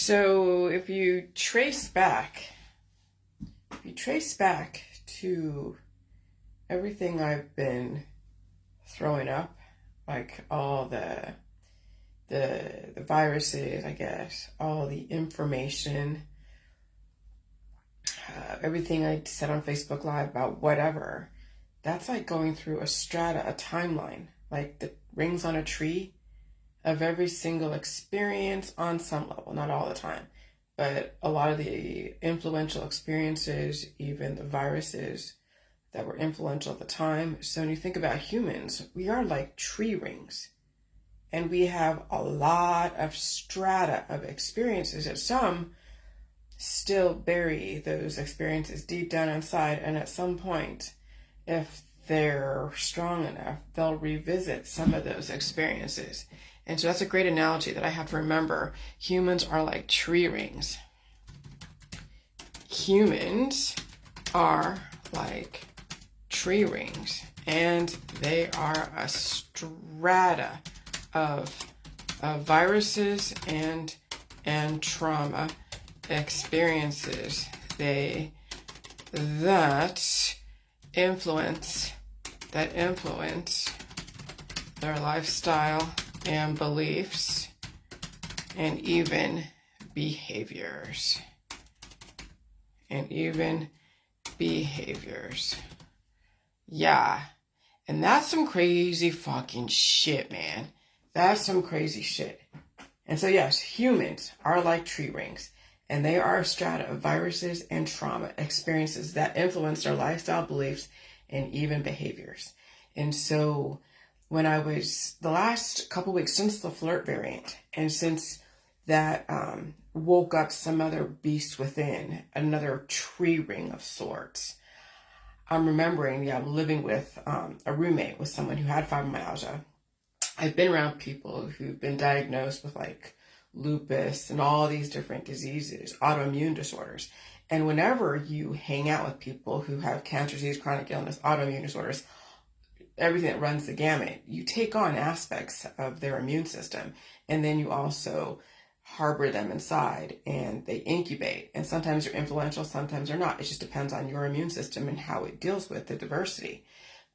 So if you trace back to everything I've been throwing up, like all the viruses, I guess, all the information, everything I said on Facebook Live about whatever, that's like going through a strata, a timeline, like the rings on a tree of every single experience on some level, not all the time, but a lot of the influential experiences, even the viruses that were influential at the time. So when you think about humans, we are like tree rings, and we have a lot of strata of experiences, that some still bury those experiences deep down inside, and at some point, if they're strong enough, they'll revisit some of those experiences. And so that's a great analogy that I have to remember. Humans are like tree rings. Humans are like tree rings, and they are a strata of viruses and trauma experiences that influence their lifestyle and beliefs and even behaviors. Yeah. And that's some crazy fucking shit, man. That's some crazy shit. And so yes, humans are like tree rings, and they are a strata of viruses and trauma experiences that influence their lifestyle, beliefs, and even behaviors. And so when I was, the last couple weeks since the flirt variant, and since that woke up some other beast within, another tree ring of sorts, I'm remembering, I'm living with a roommate with someone who had fibromyalgia. I've been around people who've been diagnosed with like lupus and all these different diseases, autoimmune disorders. And whenever you hang out with people who have cancer disease, chronic illness, autoimmune disorders, everything that runs the gamut, you take on aspects of their immune system, and then you also harbor them inside, and they incubate. And sometimes they're influential, sometimes they're not. It just depends on your immune system and how it deals with the diversity.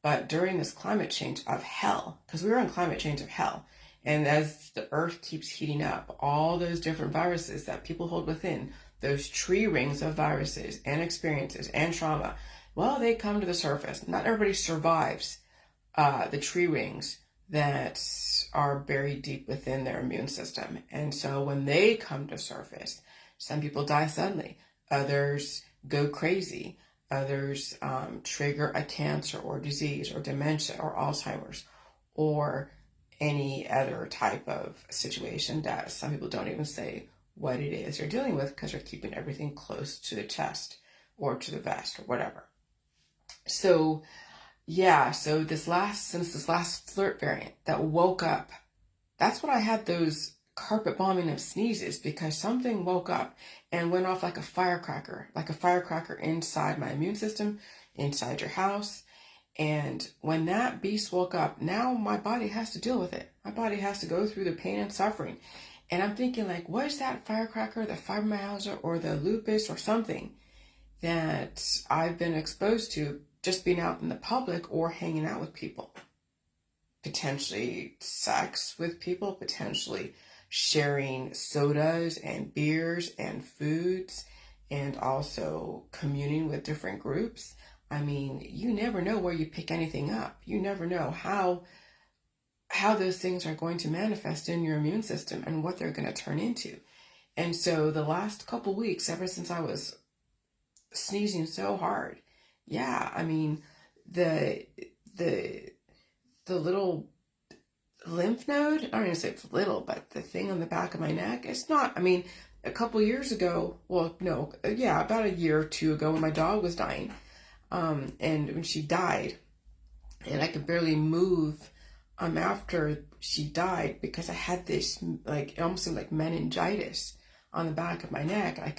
But during this climate change of hell, because we were in climate change of hell, and as the earth keeps heating up, all those different viruses that people hold within, those tree rings of viruses and experiences and trauma, well, they come to the surface. Not everybody survives the tree rings that are buried deep within their immune system. And so when they come to surface, some people die suddenly, others go crazy, others trigger a cancer or disease or dementia or Alzheimer's or any other type of situation that some people don't even say what it is they're dealing with, because they're keeping everything close to the chest or to the vest or whatever. So yeah, so since this last flirt variant that woke up, that's when I had those carpet bombing of sneezes, because something woke up and went off like a firecracker inside my immune system, inside your house. And when that beast woke up, now my body has to deal with it. My body has to go through the pain and suffering. And I'm thinking, like, what is that firecracker, the fibromyalgia or the lupus or something that I've been exposed to just being out in the public or hanging out with people? Potentially sex with people, potentially sharing sodas and beers and foods, and also communing with different groups. I mean, you never know where you pick anything up. You never know how those things are going to manifest in your immune system and what they're going to turn into. And so the last couple weeks, ever since I was sneezing so hard, yeah, I mean, the little lymph node, I don't even say it's little, but the thing on the back of my neck, it's not, I mean, a couple years ago, well, no, yeah, about a year or two ago when my dog was dying, and when she died, and I could barely move after she died, because I had this, like, it almost seemed like meningitis on the back of my neck. I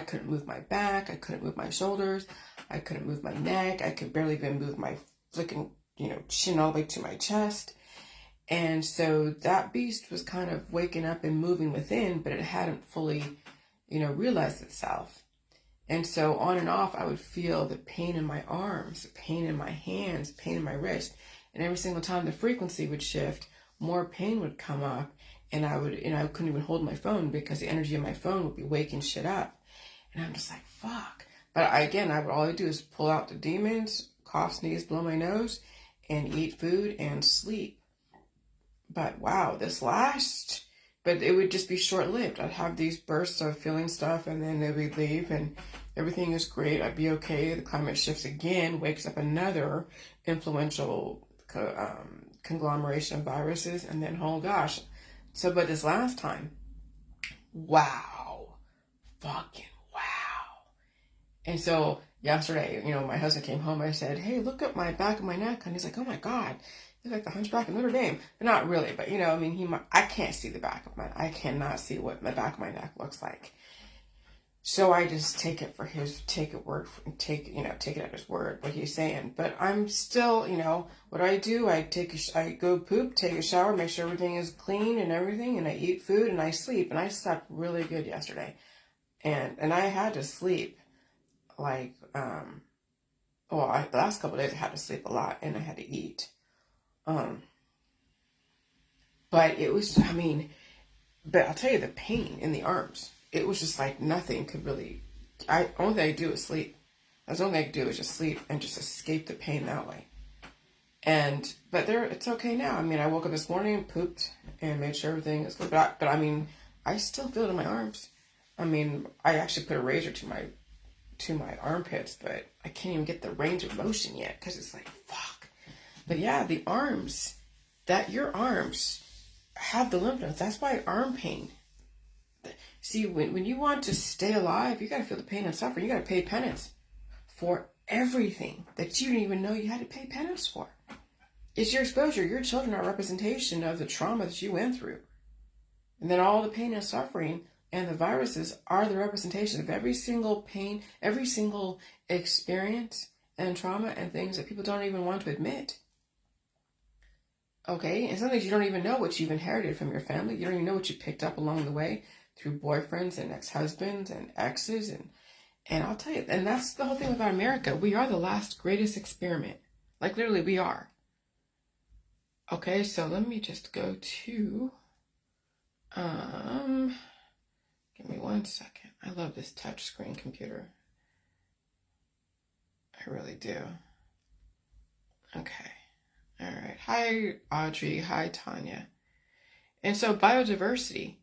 couldn't move my back, I couldn't move my shoulders, I couldn't move my neck, I could barely even move my flicking, chin all the way to my chest. And so that beast was kind of waking up and moving within, but it hadn't fully, realized itself. And so on and off, I would feel the pain in my arms, the pain in my hands, pain in my wrist. And every single time the frequency would shift, more pain would come up. And I couldn't even hold my phone because the energy of my phone would be waking shit up. And I'm just like, fuck. But all I do is pull out the demons, cough, sneeze, blow my nose, and eat food and sleep. But wow, but it would just be short-lived. I'd have these bursts of feeling stuff, and then they would leave, and everything is great. I'd be okay. The climate shifts again, wakes up another influential conglomeration of viruses, and then, oh gosh. So, but this last time, wow. Fucking wow. And so yesterday, my husband came home. I said, hey, look at my back of my neck. And he's like, oh my God. He's like the Hunchback of Notre Dame. But not really. But, I can't see I cannot see what the back of my neck looks like. So I just take it at his word, what he's saying. But I'm still, what I do, I go poop, take a shower, make sure everything is clean and everything. And I eat food and I sleep. And I slept really good yesterday. And I had to sleep like, the last couple of days I had to sleep a lot and I had to eat. But it was, but I'll tell you the pain in the arms, it was just like nothing could really, only thing I do is sleep. That's the only thing I do is just sleep and just escape the pain that way. But it's okay now. I woke up this morning and pooped and made sure everything is good. But I still feel it in my arms. I actually put a razor to my armpits, but I can't even get the range of motion yet because it's like, fuck. But yeah, the arms, your arms have the lymph nodes. That's why arm pain. See, when you want to stay alive, you got to feel the pain and suffering. You got to pay penance for everything that you didn't even know you had to pay penance for. It's your exposure. Your children are a representation of the trauma that you went through. And then all the pain and suffering and the viruses are the representation of every single pain, every single experience and trauma and things that people don't even want to admit. Okay? And some things you don't even know what you've inherited from your family. You don't even know what you picked up along the way through boyfriends and ex-husbands and exes. And I'll tell you, and that's the whole thing about America. We are the last greatest experiment. Like literally we are. Okay, so let me just go to, give me 1 second. I love this touchscreen computer. I really do. Okay. All right. Hi, Audrey. Hi, Tanya. And so biodiversity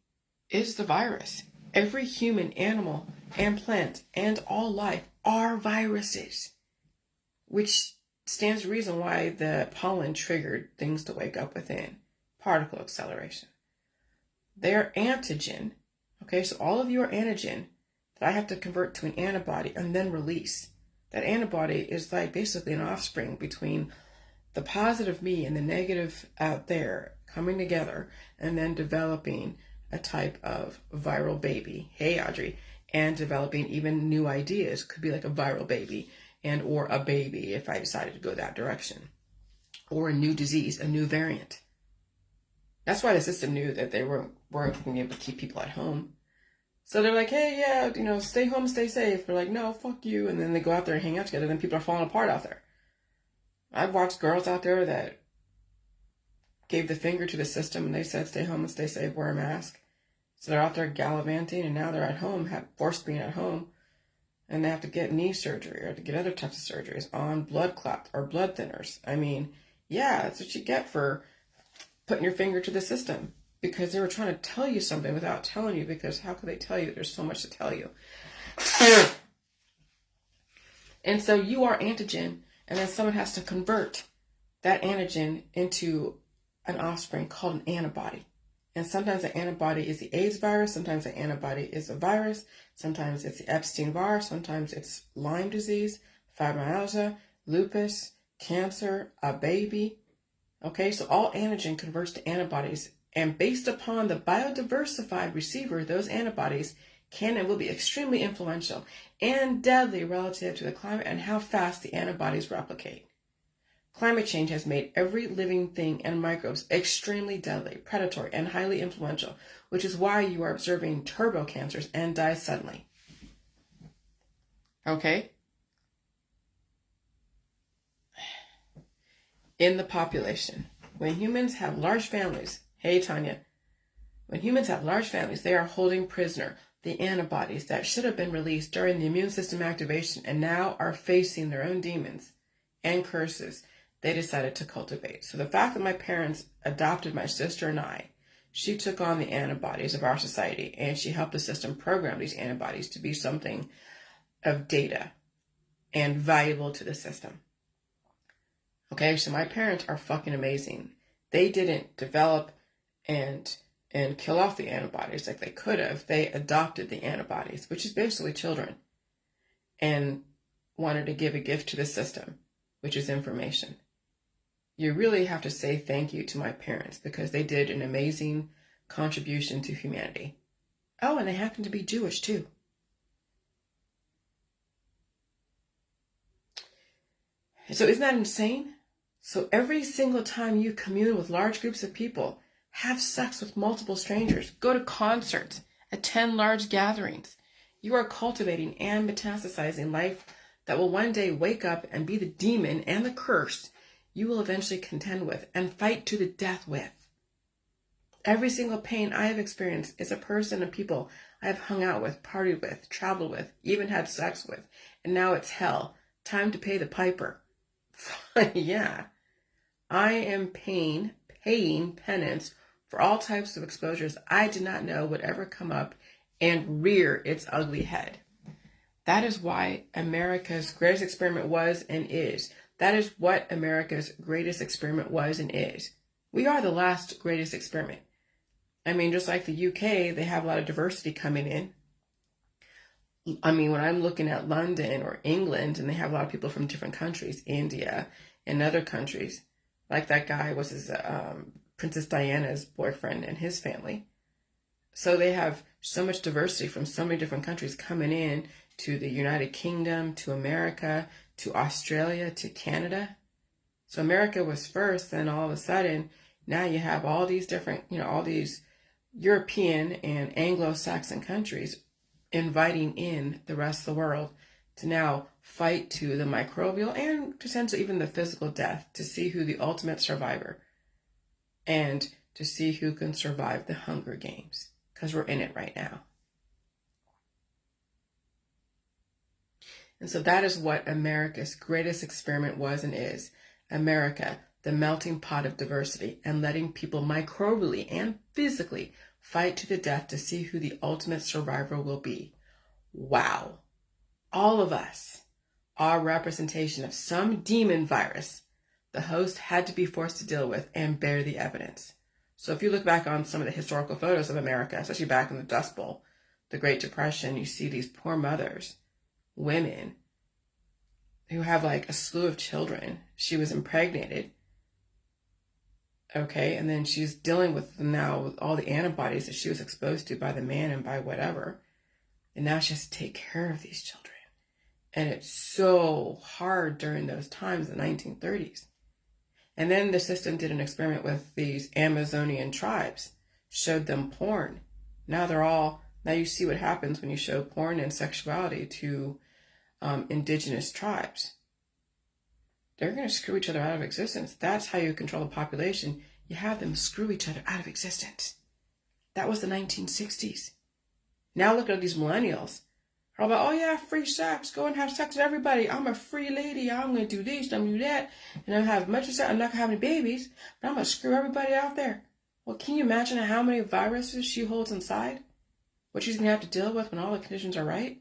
is the virus. Every human, animal, and plant, and all life are viruses, which stands to reason why the pollen triggered things to wake up within. Particle acceleration. They're antigen. Okay, so all of your antigen that I have to convert to an antibody and then release. That antibody is like basically an offspring between the positive me and the negative out there coming together and then developing a type of viral baby. Hey, Audrey. And developing even new ideas. Could be like a viral baby and or a baby if I decided to go that direction. Or a new disease, a new variant. That's why the system knew that they weren't going to be able to keep people at home. So they're like, hey, yeah, stay home, stay safe. They're like, no, fuck you. And then they go out there and hang out together. Then people are falling apart out there. I've watched girls out there that gave the finger to the system and they said, stay home and stay safe, wear a mask. So they're out there gallivanting and now they're at home, forced being at home. And they have to get knee surgery or to get other types of surgeries on blood clots or blood thinners. Yeah, that's what you get for putting your finger to the system. Because they were trying to tell you something without telling you, because how could they tell you? There's so much to tell you. And so you are antigen, and then someone has to convert that antigen into an offspring called an antibody. And sometimes the antibody is the AIDS virus, sometimes the antibody is a virus, sometimes it's the Epstein virus, sometimes it's Lyme disease, fibromyalgia, lupus, cancer, a baby. Okay, so all antigen converts to antibodies. And based upon the biodiversified receiver, those antibodies can and will be extremely influential and deadly relative to the climate and how fast the antibodies replicate. Climate change has made every living thing and microbes extremely deadly, predatory, and highly influential, which is why you are observing turbo cancers and die suddenly. Okay? In the population, when humans have large families, hey Tanya, when humans have large families, they are holding prisoner the antibodies that should have been released during the immune system activation and now are facing their own demons and curses they decided to cultivate. So the fact that my parents adopted my sister and I, she took on the antibodies of our society and she helped the system program these antibodies to be something of data and valuable to the system. Okay, so my parents are fucking amazing. They didn't develop and kill off the antibodies like they could have. They adopted the antibodies, which is basically children, and wanted to give a gift to the system, which is information. You really have to say thank you to my parents because they did an amazing contribution to humanity. Oh, and they happen to be Jewish too. So isn't that insane? So every single time you commune with large groups of people, have sex with multiple strangers, go to concerts, attend large gatherings, you are cultivating and metastasizing life that will one day wake up and be the demon and the curse you will eventually contend with and fight to the death with. Every single pain I have experienced is a person and people I have hung out with, partied with, traveled with, even had sex with, and now it's hell. Time to pay the piper. Yeah. I am paying penance for all types of exposures I did not know would ever come up and rear its ugly head. That is why America's greatest experiment was and is. That is what America's greatest experiment was and is. We are the last greatest experiment. I mean, just like the UK, they have a lot of diversity coming in. I mean, when I'm looking at London or England, and they have a lot of people from different countries, India and other countries, like that guy was his Princess Diana's boyfriend and his family. So they have so much diversity from so many different countries coming in to the United Kingdom, to America, to Australia, to Canada. So America was first, then all of a sudden, now you have all these different, all these European and Anglo-Saxon countries inviting in the rest of the world to now fight to the microbial and potentially even the physical death to see who the ultimate survivor and to see who can survive the Hunger Games, because we're in it right now. And so that is what America's greatest experiment was and is. America, the melting pot of diversity, and letting people microbially and physically fight to the death to see who the ultimate survivor will be. Wow. All of us are a representation of some demon virus the host had to be forced to deal with and bear the evidence. So if you look back on some of the historical photos of America, especially back in the Dust Bowl, the Great Depression, you see these poor mothers, women, who have like a slew of children. She was impregnated. Okay, and then she's dealing with now with all the antibodies that she was exposed to by the man and by whatever. And now she has to take care of these children. And it's so hard during those times, the 1930s. And then the system did an experiment with these Amazonian tribes, showed them porn. Now you see what happens when you show porn and sexuality to indigenous tribes. They're going to screw each other out of existence. That's how you control the population. You have them screw each other out of existence. That was the 1960s. Now look at these millennials. They're all about, oh yeah, free sex. Go and have sex with everybody. I'm a free lady. I'm going to do this, I'm going to do that. And I'm going to have much of sex. I'm not going to have any babies. But I'm going to screw everybody out there. Well, can you imagine how many viruses she holds inside? What she's going to have to deal with when all the conditions are right?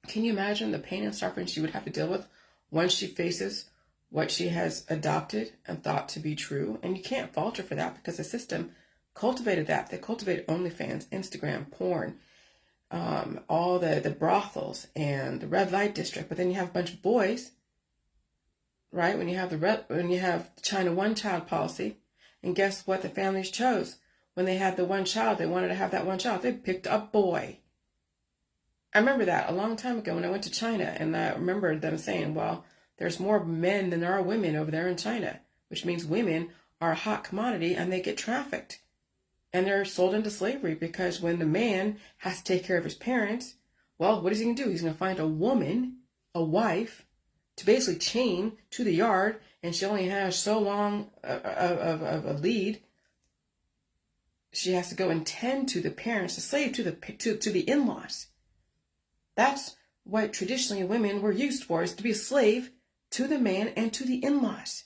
Can you imagine the pain and suffering she would have to deal with once she faces what she has adopted and thought to be true? And you can't fault her for that because the system cultivated that. They cultivated OnlyFans, Instagram, porn, all the brothels and the red light district. But then you have a bunch of boys, right? When you have the China one-child policy, and guess what the families chose? When they had the one child, they wanted to have that one child. They picked a boy. I remember that a long time ago when I went to China, and I remember them saying, well, there's more men than there are women over there in China, which means women are a hot commodity and they get trafficked. And they're sold into slavery because when the man has to take care of his parents, well, what is he going to do? He's going to find a woman, a wife, to basically chain to the yard, and she only has so long of a lead. She has to go and tend to the parents, a slave to the in-laws. That's what traditionally women were used for, is to be a slave to the man and to the in-laws.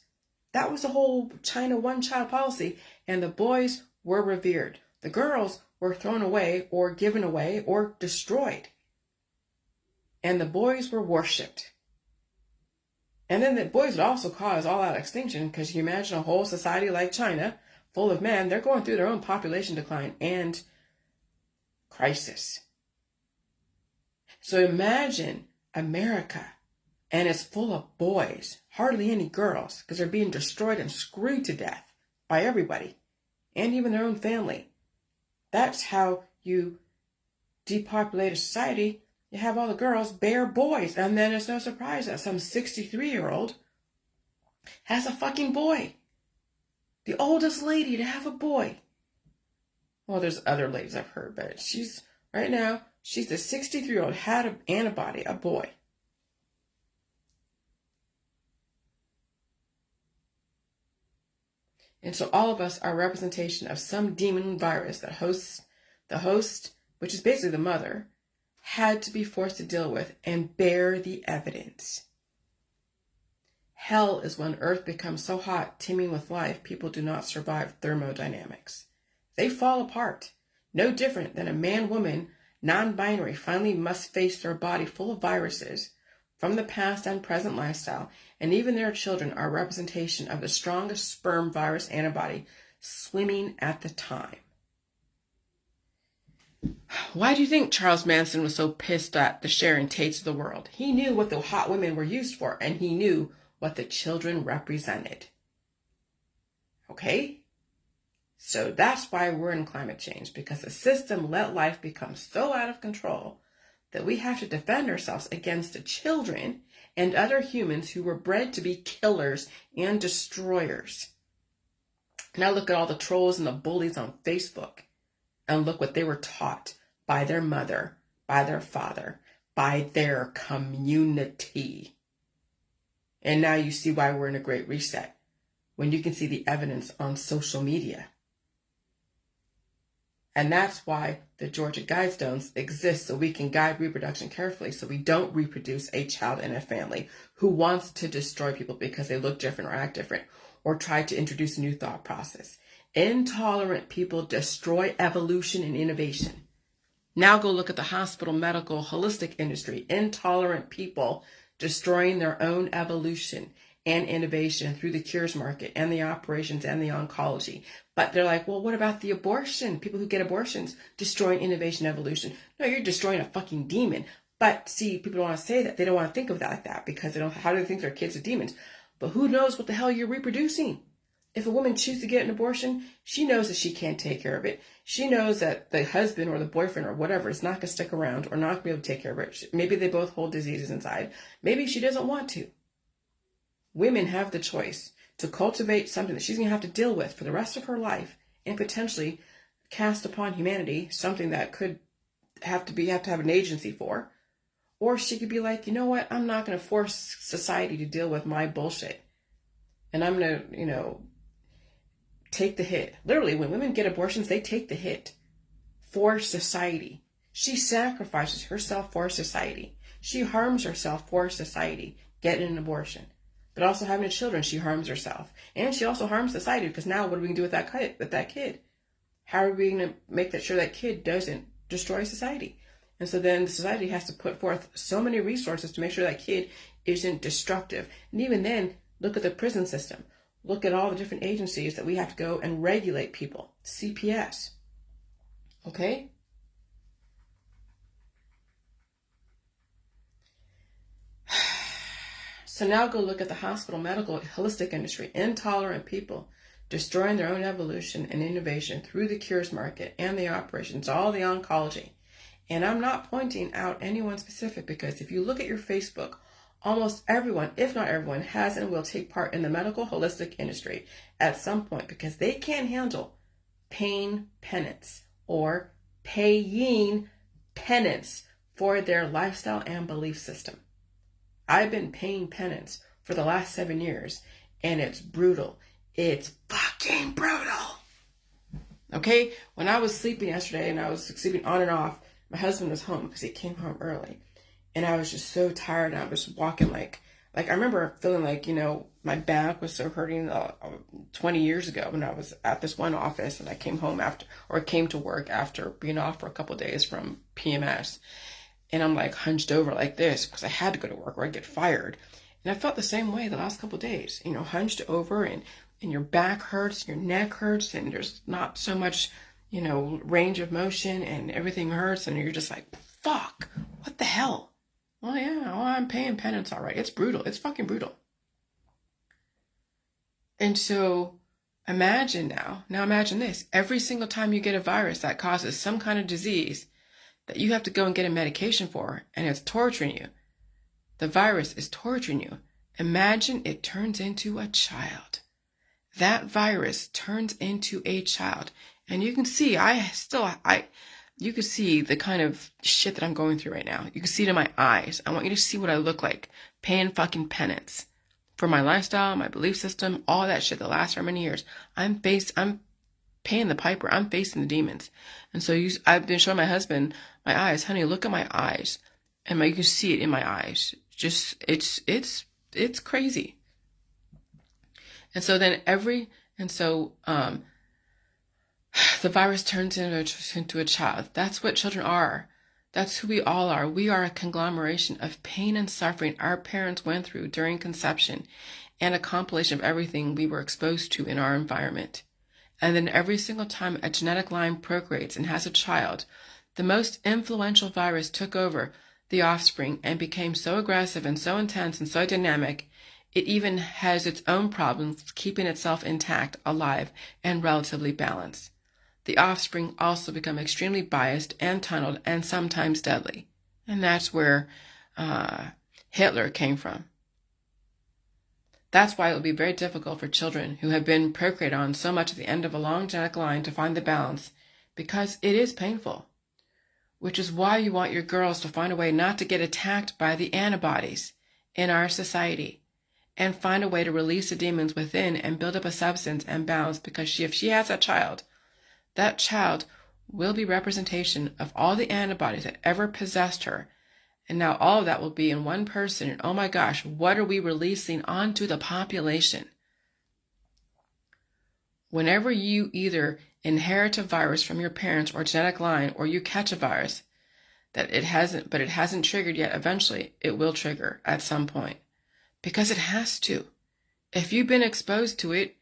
That was the whole China one-child policy, and the boys were revered. The girls were thrown away or given away or destroyed. And the boys were worshipped. And then the boys would also cause all-out extinction, because you imagine a whole society like China, full of men, they're going through their own population decline and crisis. So imagine America, and it's full of boys, hardly any girls, because they're being destroyed and screwed to death by everybody, and even their own family. That's how you depopulate a society. You have all the girls bear boys, and then it's no surprise that some 63-year-old has a fucking boy. The oldest lady to have a boy. Well, there's other ladies I've heard, but she's, right now, she's the 63-year-old, had an antibody, a boy. And so all of us are a representation of some demon virus that the host, which is basically the mother, had to be forced to deal with and bear the evidence. Hell is when Earth becomes so hot, teeming with life, people do not survive thermodynamics. They fall apart. No different than a man-woman, non-binary finally must face their body full of viruses from the past and present lifestyle, and even their children are a representation of the strongest sperm virus antibody swimming at the time. Why do you think Charles Manson was so pissed at the Sharon Tates of the world? He knew what the hot women were used for, and he knew what the children represented. Okay? So that's why we're in climate change, because the system let life become so out of control that we have to defend ourselves against the children and other humans who were bred to be killers and destroyers. Now look at all the trolls and the bullies on Facebook, and look what they were taught by their mother, by their father, by their community. And now you see why we're in a great reset, when you can see the evidence on social media. And that's why the Georgia Guidestones exist, so we can guide reproduction carefully, so we don't reproduce a child in a family who wants to destroy people because they look different or act different, or try to introduce a new thought process. Intolerant people destroy evolution and innovation. Now go look at the hospital, medical, holistic industry. Intolerant people destroying their own evolution and innovation through the cures market and the operations and the oncology. But they're like, well, what about the abortion? People who get abortions, destroying innovation, evolution. No, you're destroying a fucking demon. But see, people don't want to say that. They don't want to think of that like that, because they don't. How do they think their kids are demons? But who knows what the hell you're reproducing? If a woman chooses to get an abortion, she knows that she can't take care of it. She knows that the husband or the boyfriend or whatever is not going to stick around or not going to be able to take care of it. Maybe they both hold diseases inside. Maybe she doesn't want to. Women have the choice to cultivate something that she's going to have to deal with for the rest of her life, and potentially cast upon humanity something that could have to have an agency for. Or she could be like, you know what? I'm not going to force society to deal with my bullshit. And I'm going to, take the hit. Literally, when women get abortions, they take the hit for society. She sacrifices herself for society. She harms herself for society, getting an abortion. But also having children, she harms herself. And she also harms society, because now what are we going to do with that kid? How are we going to make sure that kid doesn't destroy society? And so then the society has to put forth so many resources to make sure that kid isn't destructive. And even then, look at the prison system. Look at all the different agencies that we have to go and regulate people. CPS. Okay? So now go look at the hospital, medical, holistic industry. Intolerant people destroying their own evolution and innovation through the cures market and the operations, all the oncology. And I'm not pointing out anyone specific, because if you look at your Facebook, almost everyone, if not everyone, has and will take part in the medical holistic industry at some point because they can't handle pain penance or paying penance for their lifestyle and belief system. I've been paying penance for the last 7 years, and it's brutal. It's fucking brutal. Okay? When I was sleeping yesterday, and I was sleeping on and off, my husband was home because he came home early. And I was just so tired. And I was walking like I remember feeling like, my back was so hurting 20 years ago when I was at this one office and I came to work after being off for a couple of days from PMS. And I'm like hunched over like this because I had to go to work or I'd get fired. And I felt the same way the last couple of days, hunched over and your back hurts, your neck hurts, and there's not so much, range of motion and everything hurts. And you're just like, fuck, what the hell? Well, yeah, I'm paying penance, all right. It's brutal. It's fucking brutal. And so imagine imagine this. Every single time you get a virus that causes some kind of disease that you have to go and get a medication for, and it's torturing you. The virus is torturing you. Imagine it turns into a child. That virus turns into a child. And you can see, you can see the kind of shit that I'm going through right now. You can see it in my eyes. I want you to see what I look like. Paying fucking penance for my lifestyle, my belief system, all that shit the last so many years. I'm paying the piper. I'm facing the demons. And so I've been showing my husband my eyes. Honey, look at my eyes. And you can see it in my eyes. Just, it's crazy. And so then the virus turns into a child. That's what children are. That's who we all are. We are a conglomeration of pain and suffering our parents went through during conception and a compilation of everything we were exposed to in our environment. And then every single time a genetic line procreates and has a child, the most influential virus took over the offspring and became so aggressive and so intense and so dynamic, it even has its own problems keeping itself intact, alive, and relatively balanced. The offspring also become extremely biased and tunneled and sometimes deadly. And that's where Hitler came from. That's why it will be very difficult for children who have been procreated on so much at the end of a long genetic line to find the balance, because it is painful. Which is why you want your girls to find a way not to get attacked by the antibodies in our society, and find a way to release the demons within and build up a substance and balance, because if she has that child will be representation of all the antibodies that ever possessed her. And now all of that will be in one person. And oh my gosh, what are we releasing onto the population? Whenever you either inherit a virus from your parents or genetic line, or you catch a virus but it hasn't triggered yet, eventually it will trigger at some point. Because it has to. If you've been exposed to it,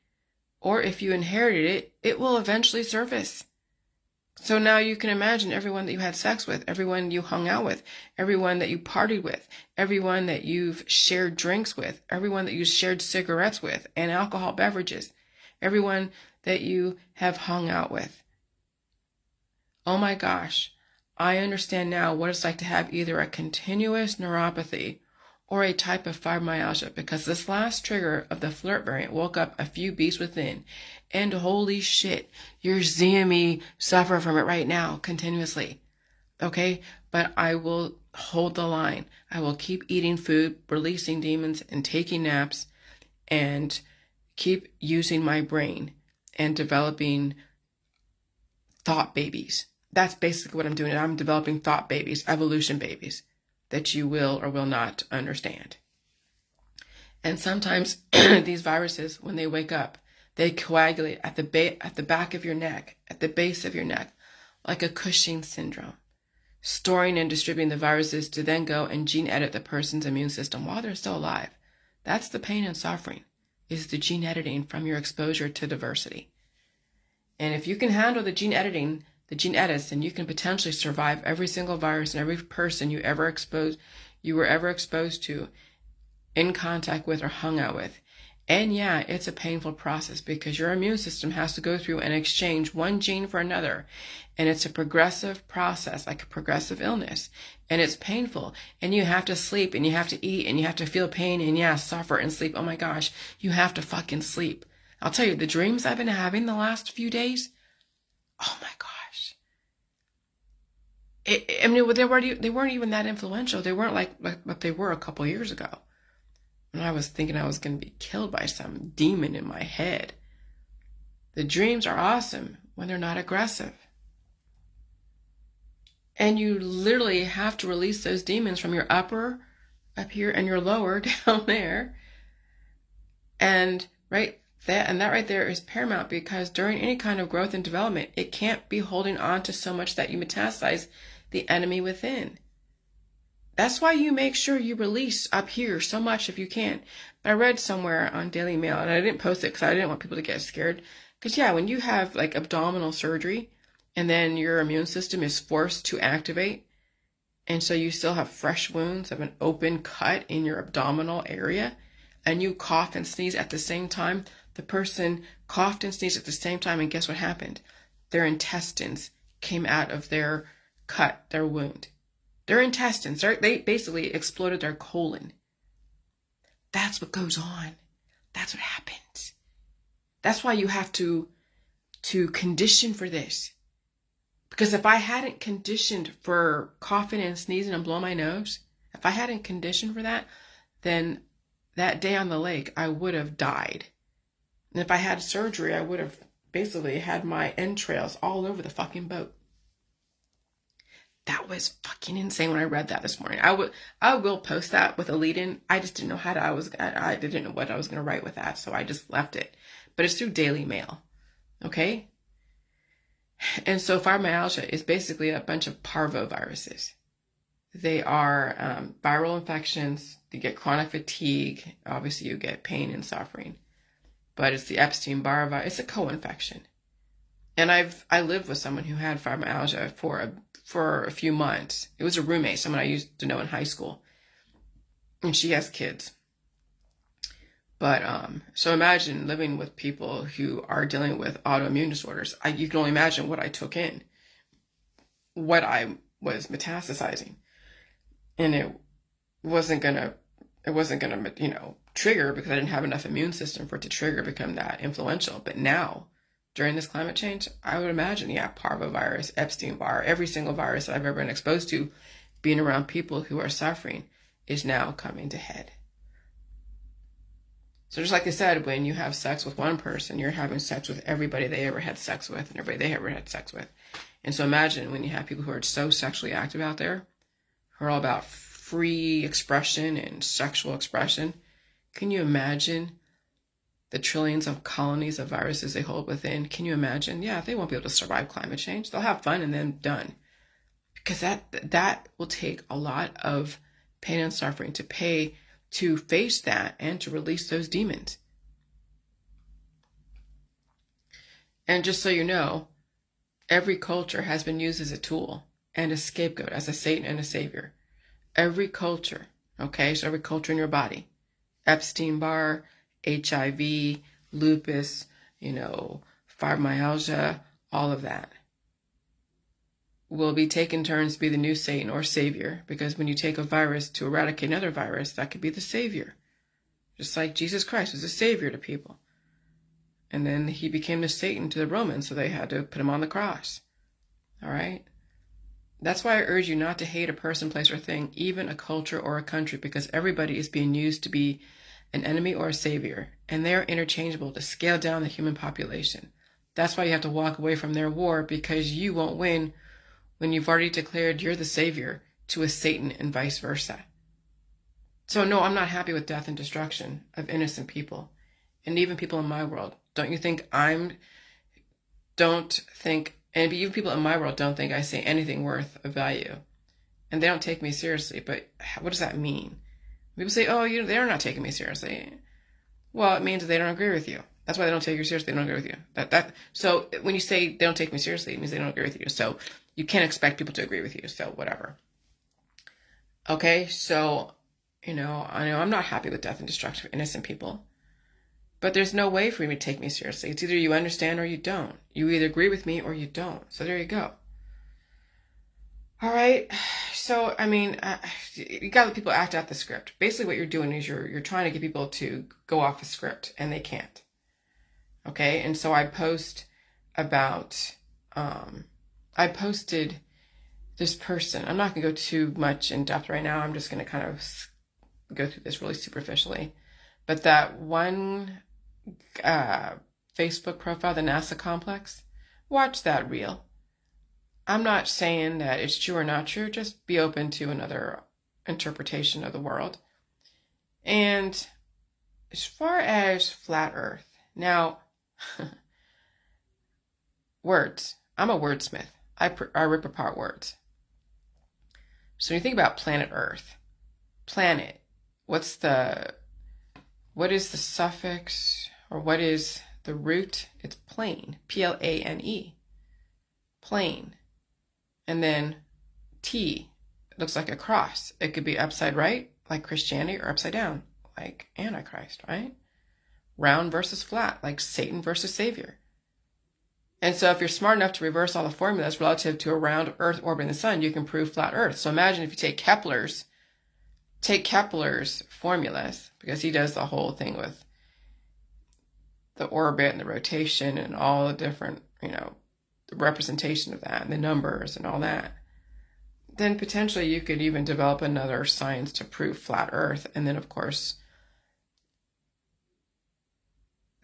or if you inherited it, it will eventually surface. So now you can imagine everyone that you had sex with, everyone you hung out with, everyone that you partied with, everyone that you've shared drinks with, everyone that you shared cigarettes with and alcohol beverages, everyone that you have hung out with. Oh my gosh, I understand now what it's like to have either a continuous neuropathy or a type of fibromyalgia, because this last trigger of the flirt variant woke up a few beasts within, and holy shit, you're seeing me suffer from it right now continuously. Okay? But I will hold the line. I will keep eating food, releasing demons, and taking naps, and keep using my brain and developing thought babies. That's basically what I'm doing. I'm developing thought babies, evolution babies, that you will or will not understand. And sometimes these viruses, when they wake up, they coagulate at the back of your neck, at the base of your neck, like a Cushing syndrome, storing and distributing the viruses to then go and gene edit the person's immune system while they're still alive. That's the pain and suffering, is the gene editing from your exposure to diversity. And if you can handle the gene edits, then you can potentially survive every single virus and every person you were ever exposed to, in contact with, or hung out with. And yeah, it's a painful process because your immune system has to go through and exchange one gene for another. And it's a progressive process, like a progressive illness. And it's painful. And you have to sleep and you have to eat and you have to feel pain and yeah, suffer and sleep. Oh my gosh, you have to fucking sleep. I'll tell you, the dreams I've been having the last few days, oh my gosh. I mean, they weren't even that influential. They weren't like what they were a couple years ago. And I was thinking I was going to be killed by some demon in my head. The dreams are awesome when they're not aggressive. And you literally have to release those demons from your upper up here and your lower down there. And that right there is paramount because during any kind of growth and development, it can't be holding on to so much that you metastasize the enemy within. That's why you make sure you release up here so much if you can. But I read somewhere on Daily Mail, and I didn't post it because I didn't want people to get scared. Because yeah, when you have like abdominal surgery, and then your immune system is forced to activate, and so you still have fresh wounds of an open cut in your abdominal area, and you cough and sneeze at the same time, the person coughed and sneezed at the same time, and guess what happened? Their intestines came out of their cut, their wound. Their intestines, they basically exploded their colon. That's what goes on. That's what happens. That's why you have to condition for this. Because if I hadn't conditioned for coughing and sneezing and blowing my nose, if I hadn't conditioned for that, then that day on the lake, I would have died. And if I had surgery, I would have basically had my entrails all over the fucking boat. That was fucking insane when I read that this morning. I will post that with a lead-in. I just didn't know I didn't know what I was going to write with that, so I just left it. But it's through Daily Mail, okay? And so fibromyalgia is basically a bunch of parvoviruses. They are viral infections. You get chronic fatigue. Obviously, you get pain and suffering. But it's the Epstein-Barr virus. It's a co-infection. And I lived with someone who had fibromyalgia for a few months. It was a roommate, someone I used to know in high school. And she has kids. But so imagine living with people who are dealing with autoimmune disorders. You can only imagine what I took in, what I was metastasizing. And it wasn't gonna, trigger because I didn't have enough immune system for it to trigger, become that influential. But now, during this climate change, I would imagine, parvovirus, Epstein-Barr, every single virus that I've ever been exposed to, being around people who are suffering, is now coming to head. So just like I said, when you have sex with one person, you're having sex with everybody they ever had sex with and everybody they ever had sex with. And so imagine when you have people who are so sexually active out there, who are all about free expression and sexual expression. Can you imagine the trillions of colonies of viruses they hold within? Can you imagine? Yeah, they won't be able to survive climate change. They'll have fun and then done. Because that will take a lot of pain and suffering to face that and to release those demons. And just so you know, every culture has been used as a tool and a scapegoat, as a Satan and a savior. Every culture, okay? So every culture in your body. Epstein-Barr, HIV, lupus, fibromyalgia, all of that will be taking turns to be the new Satan or savior, because when you take a virus to eradicate another virus, that could be the savior. Just like Jesus Christ was a savior to people. And then he became the Satan to the Romans, so they had to put him on the cross. All right? That's why I urge you not to hate a person, place, or thing, even a culture or a country, because everybody is being used to be an enemy or a savior, and they are interchangeable to scale down the human population. That's why you have to walk away from their war, because you won't win when you've already declared you're the savior to a Satan and vice versa. So no, I'm not happy with death and destruction of innocent people, and even people in my world. And even people in my world don't think I say anything worth of value. And they don't take me seriously. But what does that mean? People say, oh, they're not taking me seriously. Well, it means that they don't agree with you. That's why they don't take you seriously. They don't agree with you. So when you say they don't take me seriously, it means they don't agree with you. So you can't expect people to agree with you. So whatever. Okay, so, I know I'm not happy with death and destruction of innocent people. But there's no way for you to take me seriously. It's either you understand or you don't. You either agree with me or you don't. So there you go. All right. So, I mean, you got to let people act out the script. Basically what you're doing is you're trying to get people to go off a script, and they can't. Okay. And so I posted this person. I'm not going to go too much in depth right now. I'm just going to kind of go through this really superficially. But that one Facebook profile, the NASA complex, watch that reel. I'm not saying that it's true or not true. Just be open to another interpretation of the world. And as far as flat Earth, now, words. I'm a wordsmith. I rip apart words. So when you think about planet Earth, planet, what is the suffix, or what is the root? It's plane, Plane, plane. And then T, it looks like a cross. It could be upside right, like Christianity, or upside down, like Antichrist, right? Round versus flat, like Satan versus Savior. And so if you're smart enough to reverse all the formulas relative to a round Earth orbiting the sun, you can prove flat Earth. So imagine if you take Kepler's formulas, because he does the whole thing with the orbit and the rotation and all the different, the representation of that and the numbers and all that, then potentially you could even develop another science to prove flat Earth. And then, of course,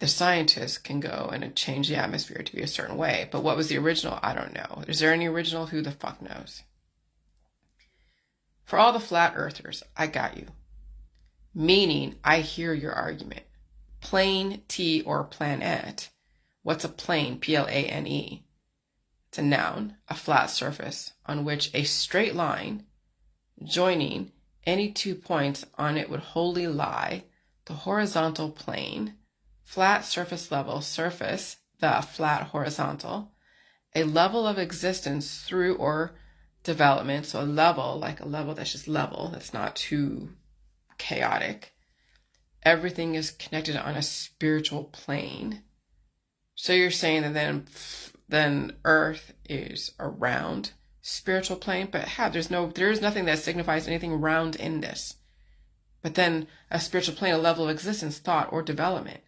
the scientists can go and change the atmosphere to be a certain way. But what was the original? I don't know. Is there any original? Who the fuck knows? For all the flat earthers, I got you. Meaning, I hear your argument. Plane, T, or planet. What's a plane? Plane. It's a noun, a flat surface on which a straight line joining any 2 points on it would wholly lie, the horizontal plane, flat surface level, surface, the flat horizontal, a level of existence through or development. So a level, like a level that's just level, that's not too chaotic. Everything is connected on a spiritual plane. So you're saying that then Earth is a round spiritual plane, but there is nothing that signifies anything round in this. But then a spiritual plane, a level of existence, thought, or development.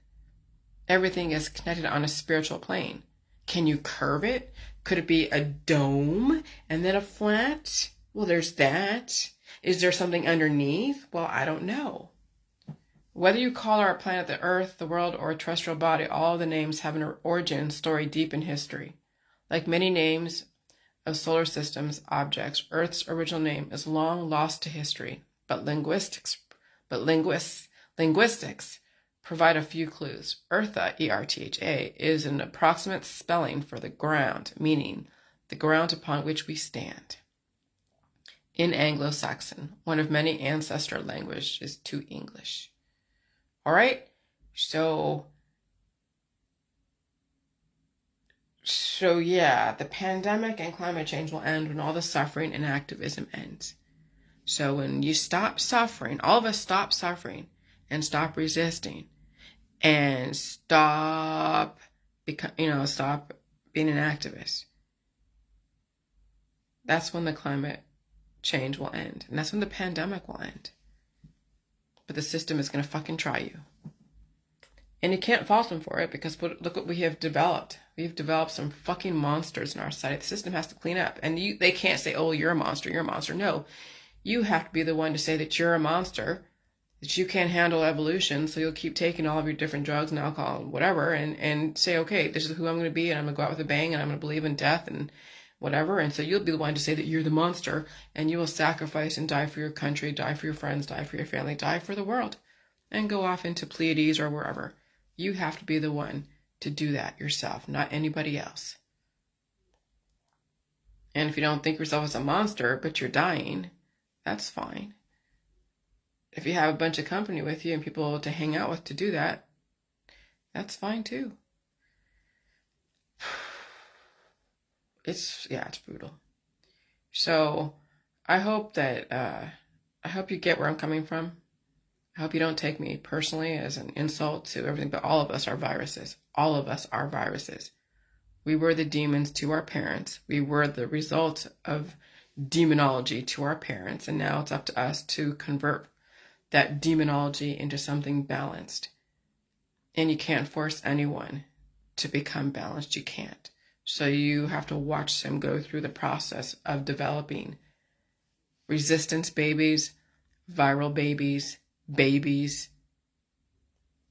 Everything is connected on a spiritual plane. Can you curve it? Could it be a dome and then a flat? Well, there's that. Is there something underneath? Well, I don't know. Whether you call our planet the Earth, the world, or a terrestrial body, all the names have an origin story deep in history. Like many names of solar systems objects, Earth's original name is long lost to history, but linguistics provide a few clues. Eartha, E-R-T-H-A, is an approximate spelling for the ground, meaning the ground upon which we stand. In Anglo-Saxon, one of many ancestral languages to English. All right, so yeah, the pandemic and climate change will end when all the suffering and activism ends. So when you stop suffering, all of us stop suffering and stop resisting and stop being an activist. That's when the climate change will end, and that's when the pandemic will end. But the system is going to fucking try you. And you can't fault them for it, because look what we have developed. We've developed some fucking monsters in our society. The system has to clean up. And they can't say, oh, you're a monster, you're a monster. No, you have to be the one to say that you're a monster, that you can't handle evolution, so you'll keep taking all of your different drugs and alcohol and whatever, and say, okay, this is who I'm going to be, and I'm going to go out with a bang, and I'm going to believe in death and whatever. And so you'll be the one to say that you're the monster, and you will sacrifice and die for your country, die for your friends, die for your family, die for the world, and go off into Pleiades or wherever. You have to be the one to do that yourself, not anybody else. And if you don't think yourself as a monster, but you're dying, that's fine. If you have a bunch of company with you and people to hang out with to do that, that's fine too. It's brutal. So I hope that, I hope you get where I'm coming from. I hope you don't take me personally as an insult to everything, but all of us are viruses. All of us are viruses. We were the demons to our parents. We were the result of demonology to our parents, and now it's up to us to convert that demonology into something balanced. And you can't force anyone to become balanced. You can't. So you have to watch them go through the process of developing resistance babies, viral babies,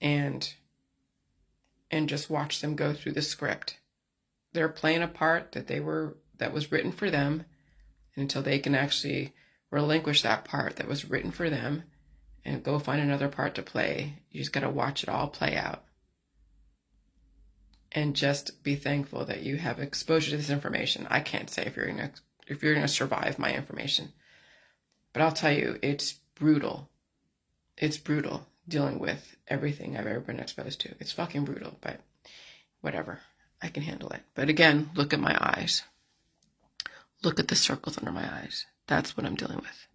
and just watch them go through the script. They're playing a part that was written for them, and until they can actually relinquish that part that was written for them and go find another part to play, you just got to watch it all play out. And just be thankful that you have exposure to this information. I can't say if you're gonna survive my information, but I'll tell you, it's brutal. It's brutal dealing with everything I've ever been exposed to. It's fucking brutal, but whatever. I can handle it. But again, look at my eyes. Look at the circles under my eyes. That's what I'm dealing with.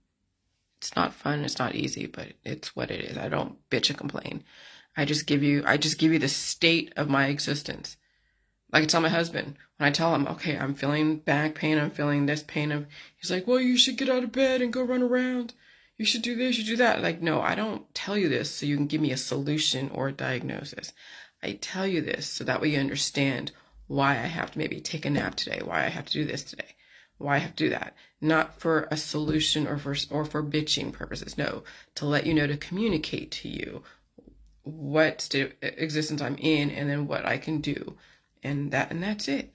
It's not fun. It's not easy, but it's what it is. I don't bitch and complain. I just give you the state of my existence. Like I tell my husband, when I tell him, okay, I'm feeling back pain, I'm feeling this pain, he's like, well, you should get out of bed and go run around. You should do this, you should do that. Like, no, I don't tell you this so you can give me a solution or a diagnosis. I tell you this so that way you understand why I have to maybe take a nap today, why I have to do this today, why I have to do that. Not for a solution or for bitching purposes. No, to let you know, to communicate to you what state of existence I'm in and then what I can do. And that's it.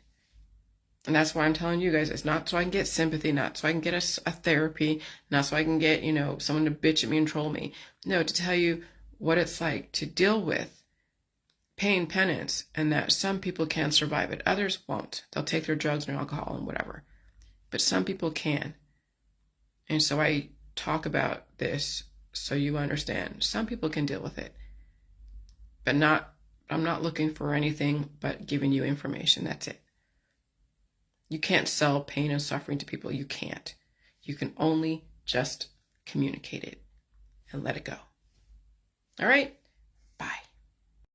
And that's why I'm telling you guys, it's not so I can get sympathy, not so I can get a therapy, not so I can get, someone to bitch at me and troll me. No, to tell you what it's like to deal with pain, penance, and that some people can survive it. Others won't. They'll take their drugs and alcohol and whatever. But some people can. And so I talk about this so you understand. Some people can deal with it. But I'm not looking for anything but giving you information. That's it. You can't sell pain and suffering to people. You can't. You can only just communicate it and let it go. All right?